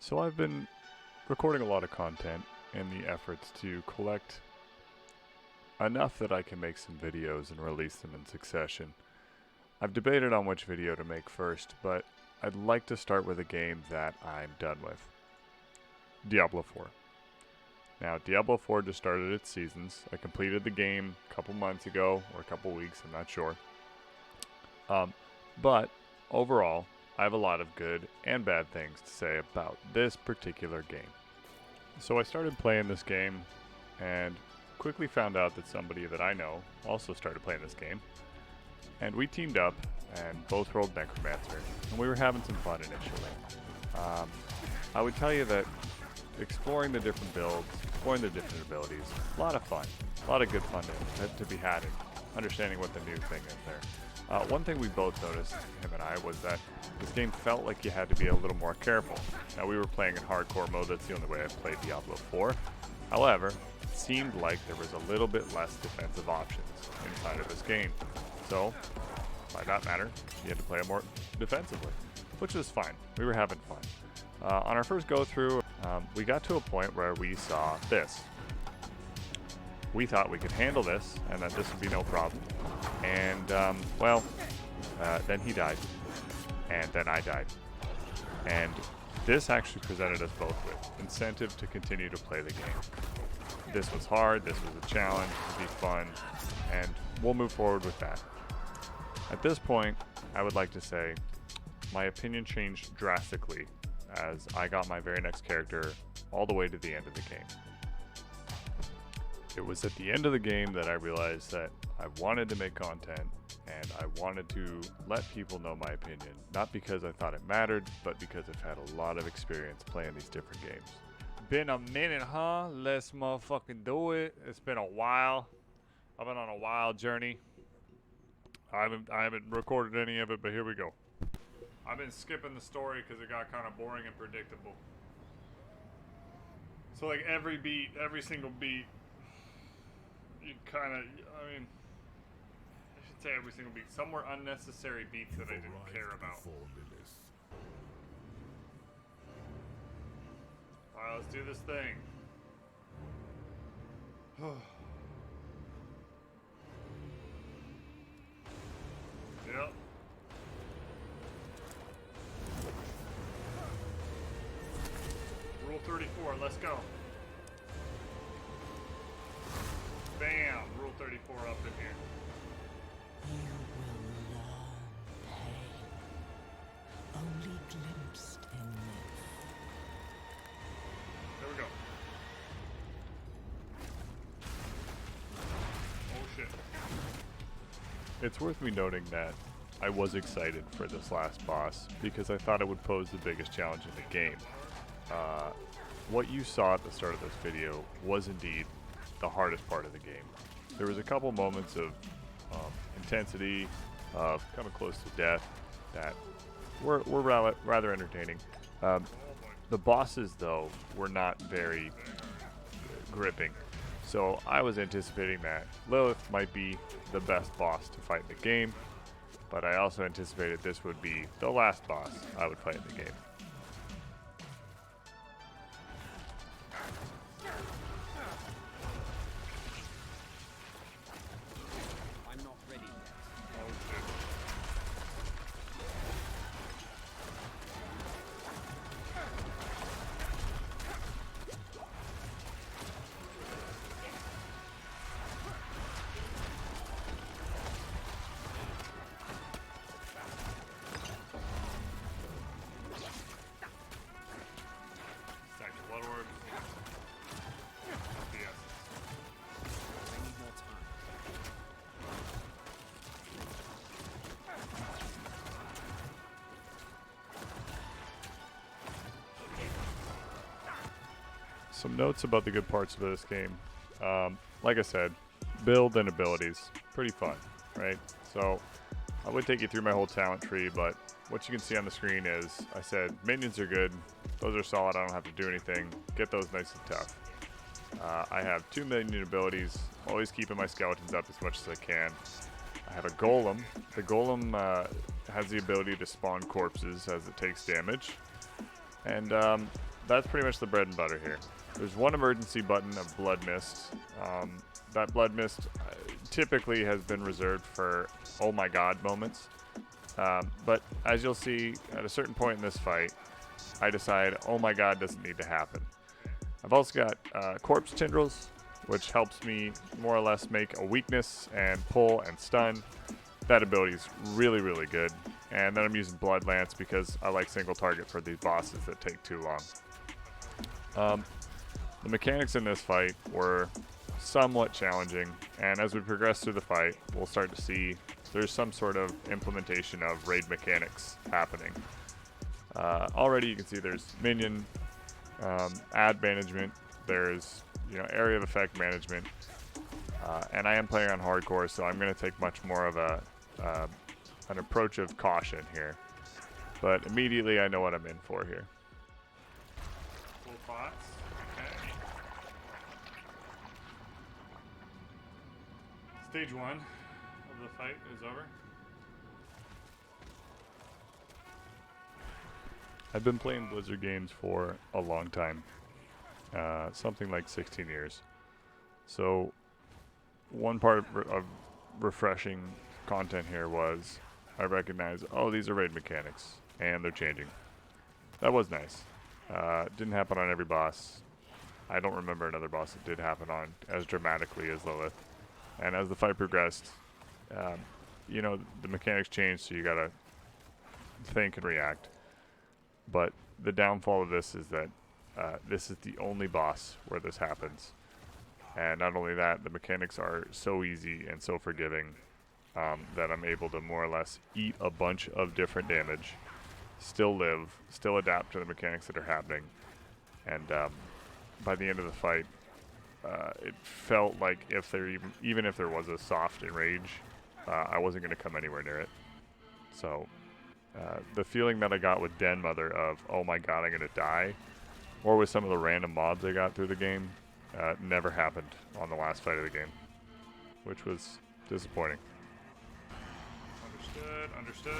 So I've been recording a lot of content in the efforts to collect enough that I can make some videos and release them in succession. I've debated on which video to make first, but I'd like to start with a game that I'm done with. Diablo 4. Now, Diablo 4 just started its seasons. I completed the game a couple months ago, or a couple weeks, I'm not sure. But overall, I have a lot of good and bad things to say about this particular game. So I started playing this game and quickly found out that somebody that I know also started playing this game. And we teamed up and both rolled Necromancer, and we were having some fun initially. I would tell you that exploring the different builds, exploring the different abilities, a lot of fun, a lot of good fun to be had in understanding what the new thing is there. One thing we both noticed, him and I, was that this game felt like you had to be a little more careful. Now, we were playing in hardcore mode, that's the only way I've played Diablo 4. However, it seemed like there was a little bit less defensive options inside of this game. So, by that matter, you had to play it more defensively, which was fine. We were having fun. On our first go-through, we got to a point where we saw this. We thought we could handle this, and that this would be no problem. And, then he died. And then I died. And this actually presented us both with incentive to continue to play the game. This was hard, this was a challenge, it would be fun, and we'll move forward with that. At this point, I would like to say my opinion changed drastically as I got my very next character all the way to the end of the game. It was at the end of the game that I realized that I wanted to make content and I wanted to let people know my opinion, not because I thought it mattered, but because I've had a lot of experience playing these different games. Been a minute, huh? Let's motherfucking do it. It's been a while. I've been on a wild journey. I haven't recorded any of it, but here we go. I've been skipping the story because it got kind of boring and predictable. So like every single beat, you kind of, I should say every single beat. Some were unnecessary beats that I didn't care about. Alright, let's do this thing. Yep. Rule 34, let's go. Bam! Rule 34 up in here. You will learn pain, only glimpsed in myth. There we go. Oh shit. It's worth me noting that I was excited for this last boss because I thought it would pose the biggest challenge in the game. What you saw at the start of this video was indeed the hardest part of the game. There was a couple moments of intensity, of coming close to death, that were rather entertaining. The bosses, though, were not very gripping. So I was anticipating that Lilith might be the best boss to fight in the game, but I also anticipated this would be the last boss I would fight in the game. Some notes about the good parts of this game. Like I said, build and abilities, pretty fun, right? So I would take you through my whole talent tree, but what you can see on the screen is I said minions are good, those are solid, I don't have to do anything, get those nice and tough. I have 2 minion abilities, always keeping my skeletons up as much as I can. I have a golem. The golem has the ability to spawn corpses as it takes damage. And that's pretty much the bread and butter here. There's one emergency button of Blood Mist. That Blood Mist typically has been reserved for oh my god moments. But as you'll see, at a certain point in this fight, I decide oh my god doesn't need to happen. I've also got Corpse Tendrils, which helps me more or less make a weakness and pull and stun. That ability is really, really good. And then I'm using Blood Lance because I like single target for these bosses that take too long. The mechanics in this fight were somewhat challenging, and as we progress through the fight, we'll start to see there's some sort of implementation of raid mechanics happening. Already you can see there's minion ad management, there's area of effect management, and I am playing on hardcore, so I'm going to take much more of an approach of caution here. But immediately I know what I'm in for here. Full pots. Okay. Stage 1 of the fight is over. I've been playing Blizzard games for a long time, something like 16 years. So one part of refreshing content here was I recognized, oh, these are raid mechanics, and they're changing. That was nice. Didn't happen on every boss. I don't remember another boss that did happen on as dramatically as Lilith. And as the fight progressed, the mechanics changed, so you gotta think and react. But the downfall of this is that this is the only boss where this happens. And not only that, the mechanics are so easy and so forgiving that I'm able to more or less eat a bunch of different damage, still live, still adapt to the mechanics that are happening. And by the end of the fight, it felt like if there even if there was a soft enrage, I wasn't going to come anywhere near it. So the feeling that I got with Den Mother of, oh my god, I'm going to die, or with some of the random mobs I got through the game, never happened on the last fight of the game, which was disappointing. Understood.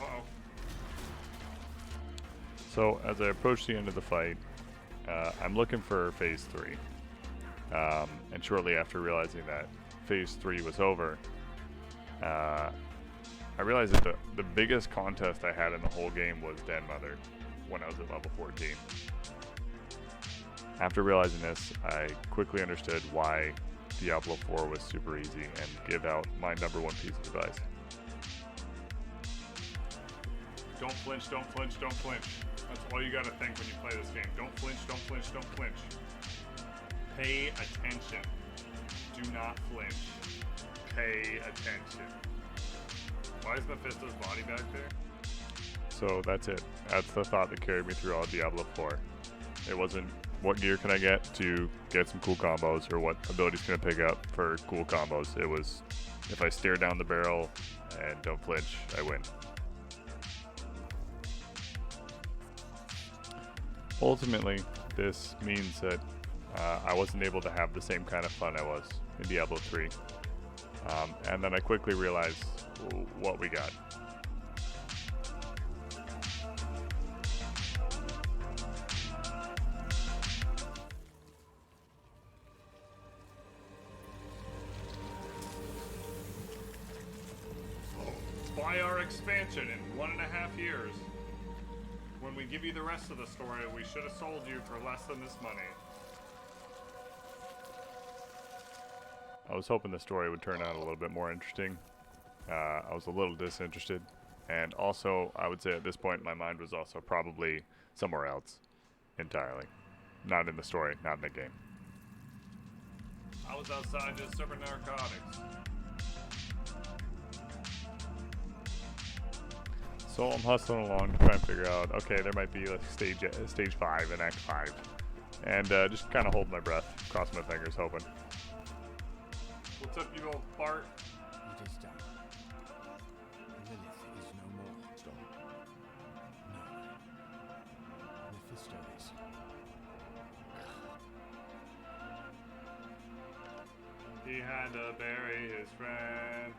Uh-oh. So as I approach the end of the fight, I'm looking for phase 3. And shortly after realizing that phase 3 was over, I realized that the biggest contest I had in the whole game was Den Mother when I was at level 14. After realizing this, I quickly understood why Diablo 4 was super easy and give out my number one piece of advice. Don't flinch, don't flinch, don't flinch. That's all you gotta think when you play this game. Don't flinch, don't flinch, don't flinch. Pay attention. Do not flinch. Pay attention. Why is Mephisto's body back there? So that's it. That's the thought that carried me through all Diablo 4. It wasn't what gear can I get to get some cool combos or what abilities can I pick up for cool combos. It was if I stare down the barrel and don't flinch, I win. Ultimately, this means that I wasn't able to have the same kind of fun I was in Diablo 3. And then I quickly realized what we got. Buy our expansion in 1.5 years. When we give you the rest of the story, we should have sold you for less than this money. I was hoping the story would turn out a little bit more interesting. I was a little disinterested. And also, I would say at this point, my mind was also probably somewhere else entirely. Not in the story, not in the game. I was outside just serving narcotics. So I'm hustling along to try and figure out, okay, there might be like stage 5 and act 5. And just kind of hold my breath, cross my fingers, hoping. What's up, you old fart? It is done. Lilith is no more. Stop. No. Mephisto is. He had to bury his friend.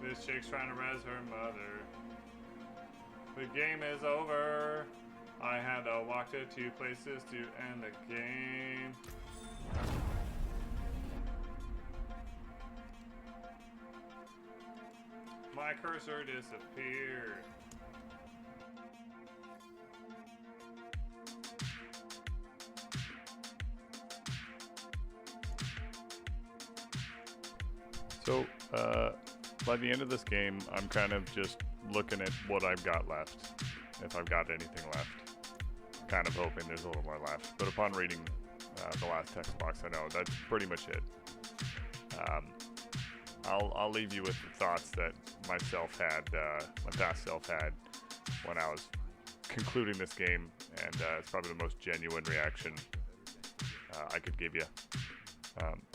This chick's trying to res her mother. The game is over. I had to walk to 2 places to end the game. My cursor disappeared. So, by the end of this game, I'm kind of just looking at what I've got left, if I've got anything left. Kind of hoping there's a little more left, but upon reading the last text box, I know that's pretty much it. I'll leave you with the thoughts that my past self had when I was concluding this game, and it's probably the most genuine reaction I could give you,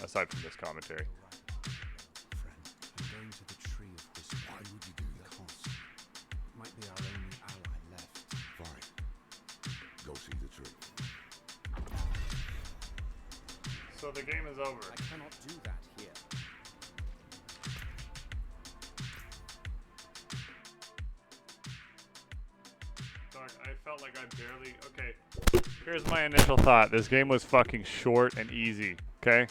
aside from this commentary. Friend, I'm going to the tree of whisper. Why would you do that? Because it might be our only ally left. Fine. Go see the tree. So the game is over. I cannot do that here. Doc, I felt like I barely... Okay, here's my initial thought. This game was fucking short and easy, okay?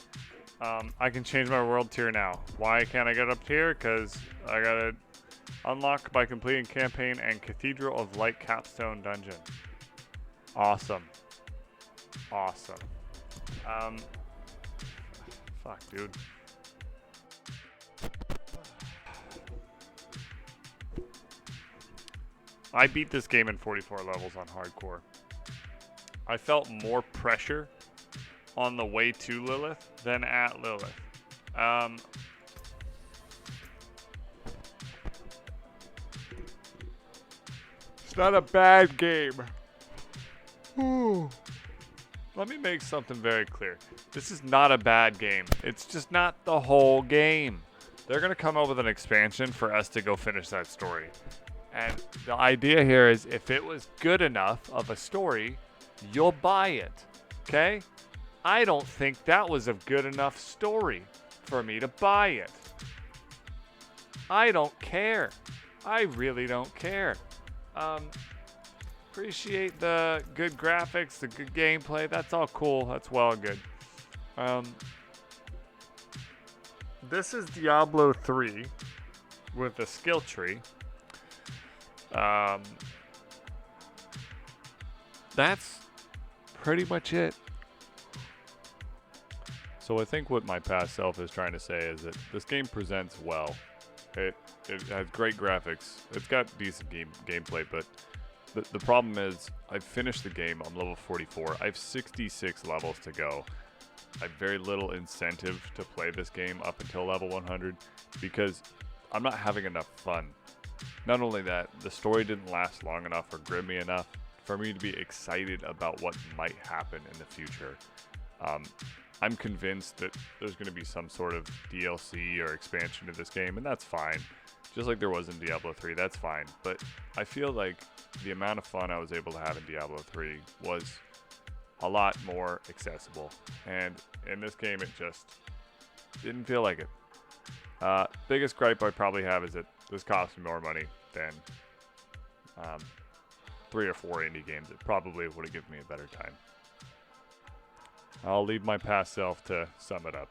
I can change my world tier now. Why can't I get up here? Because I gotta unlock by completing campaign and Cathedral of Light capstone dungeon. Awesome. Awesome. Fuck, dude. I beat this game in 44 levels on hardcore. I felt more pressure on the way to Lilith than at Lilith. It's not a bad game. Ooh. Let me make something very clear. This is not a bad game. It's just not the whole game. They're going to come up with an expansion for us to go finish that story. And the idea here is if it was good enough of a story, you'll buy it. Okay? I don't think that was a good enough story for me to buy it. I don't care. I really don't care. Appreciate the good graphics, the good gameplay. That's all cool. That's well and good. This is Diablo 3 with a skill tree. That's pretty much it. So I think what my past self is trying to say is that this game presents well. It has great graphics. It's got decent gameplay, but the problem is I've finished the game. I'm level 44. I have 66 levels to go. I have very little incentive to play this game up until level 100 because I'm not having enough fun. Not only that, the story didn't last long enough or grimy enough for me to be excited about what might happen in the future. I'm convinced that there's going to be some sort of DLC or expansion to this game, and that's fine. Just like there was in Diablo 3, that's fine. But I feel like the amount of fun I was able to have in Diablo 3 was a lot more accessible. And in this game, it just didn't feel like it. Biggest gripe I probably have is that this costs me more money than 3 or 4 indie games. It probably would have given me a better time. I'll leave my past self to sum it up.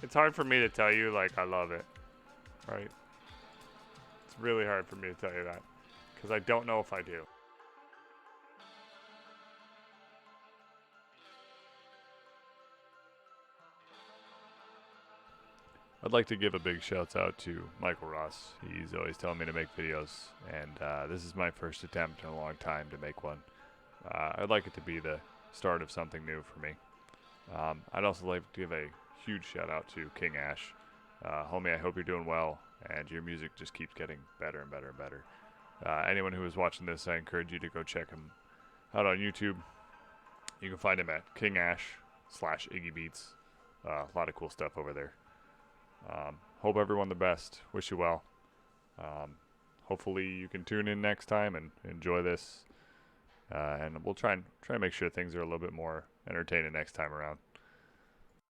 It's hard for me to tell you, like, I love it, right? It's really hard for me to tell you that, because I don't know if I do. I'd like to give a big shout out to Michael Ross. He's always telling me to make videos, and this is my first attempt in a long time to make one. I'd like it to be the start of something new for me. I'd also like to give a huge shout out to King Ash. Homie, I hope you're doing well, and your music just keeps getting better and better and better. Anyone who is watching this, I encourage you to go check him out on YouTube. You can find him at King Ash/Iggy Beats. A lot of cool stuff over there. Hope everyone the best. Wish you well. Hopefully you can tune in next time and enjoy this. And we'll try and make sure things are a little bit more entertaining next time around.